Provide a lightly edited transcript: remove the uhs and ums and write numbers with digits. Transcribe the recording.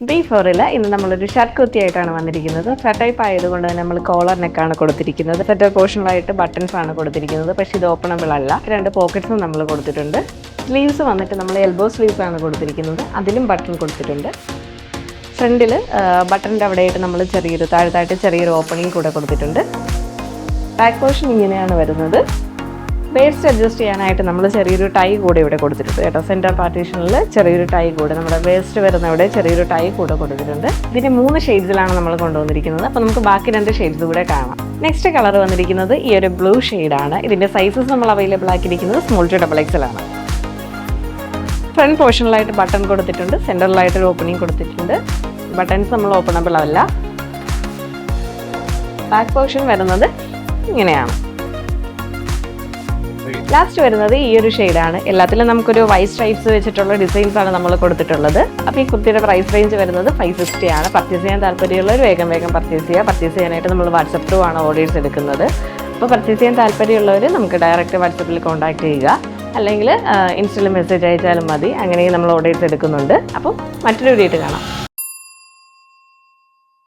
B4 ഇന്ന് നമ്മളൊരു shirt കുർത്തിയായിട്ടാണ് വന്നിരിക്കുന്നത്. ഷർട്ട് ടൈപ്പ് ആയതുകൊണ്ട് തന്നെ നമ്മൾ കോളർ നെക്കാണ് കൊടുത്തിരിക്കുന്നത്. സെൻറ്റർ പോർഷനിലായിട്ട് ബട്ടൺസ് ആണ് കൊടുത്തിരിക്കുന്നത്. പക്ഷേ ഇത് ഓപ്പണബിൾ അല്ല. 2 പോക്കറ്റ്സും നമ്മൾ കൊടുത്തിട്ടുണ്ട്. സ്ലീവ്സ് വന്നിട്ട് നമ്മൾ എൽബോ സ്ലീവ്സ് ആണ് കൊടുത്തിരിക്കുന്നത്. അതിലും ബട്ടൺ കൊടുത്തിട്ടുണ്ട്. ഫ്രണ്ടിൽ ബട്ടണിൻ്റെ അവിടെയായിട്ട് നമ്മൾ താഴത്തായിട്ട് ചെറിയൊരു ഓപ്പണിംഗ് കൂടെ കൊടുത്തിട്ടുണ്ട്. ബാക്ക് പോർഷൻ ഇങ്ങനെയാണ് വരുന്നത്. വേസ്റ്റ് അഡ്ജസ്റ്റ് ചെയ്യാനായിട്ട് നമ്മൾ ചെറിയൊരു ടൈ കൂടെ ഇവിടെ കൊടുത്തിട്ടുണ്ട് കേട്ടോ. സെൻറ്റർ പാർട്ടീഷനിൽ ചെറിയൊരു ടൈ കൂടെ, നമ്മുടെ വേസ്റ്റ് വരുന്നവിടെ ചെറിയൊരു ടൈ കൂടെ കൊടുത്തിട്ടുണ്ട്. ഇതിൻ്റെ 3 ഷെയ്ഡ്സിലാണ് നമ്മൾ കൊണ്ടുവന്നിരിക്കുന്നത്. അപ്പോൾ നമുക്ക് ബാക്കി 2 ഷെയ്ഡ്സ് കൂടെ കാണാം. നെക്സ്റ്റ് കളർ വന്നിരിക്കുന്നത് ഈ ഒരു ബ്ലൂ ഷെയ്ഡാണ്. ഇതിൻ്റെ സൈസസ് നമ്മൾ അവൈലബിൾ ആക്കിയിരിക്കുന്നത് സ്മോൾ ടു XXL ആണ്. ഫ്രണ്ട് പോർഷനിലായിട്ട് ബട്ടൺ കൊടുത്തിട്ടുണ്ട്. സെൻറ്ററിലായിട്ട് ഒരു ഓപ്പണിംഗ് കൊടുത്തിട്ടുണ്ട്. ബട്ടൺസ് നമ്മൾ ഓപ്പണബിൾ അല്ല. ബാക്ക് പോർഷൻ വരുന്നത് ഇങ്ങനെയാണ്. ലാസ്റ്റ് വരുന്നത് ഈ ഒരു ഷെയ്ഡാണ്. എല്ലാത്തിലും നമുക്കൊരു വൈറ്റ് സ്ട്രൈപ്സ് വെച്ചിട്ടുള്ള ഡിസൈൻസ് ആണ് നമ്മൾ കൊടുത്തിട്ടുള്ളത്. അപ്പോൾ ഈ കുർത്തിയുടെ പ്രൈസ് റേഞ്ച് വരുന്നത് 550 ആണ്. പർച്ചേസ് ചെയ്യാൻ താല്പര്യമുള്ളവർ വേഗം പർച്ചേസ് ചെയ്യുക. പർച്ചേസ് ചെയ്യാനായിട്ട് നമ്മൾ വാട്സപ്പ് ത്രൂ ആണ് ഓർഡേഴ്സ് എടുക്കുന്നത്. അപ്പോൾ പർച്ചേസ് ചെയ്യാൻ താല്പര്യമുള്ളവർ നമുക്ക് ഡയറക്റ്റ് വാട്സപ്പിൽ കോൺടാക്ട് ചെയ്യുക, അല്ലെങ്കിൽ ഇൻസ്റ്റയിൽ മെസ്സേജ് അയച്ചാലും മതി. അങ്ങനെയും നമ്മൾ ഓർഡേഴ്സ് എടുക്കുന്നുണ്ട്. അപ്പോൾ മറ്റൊരു വീഡിയോ കാണാം.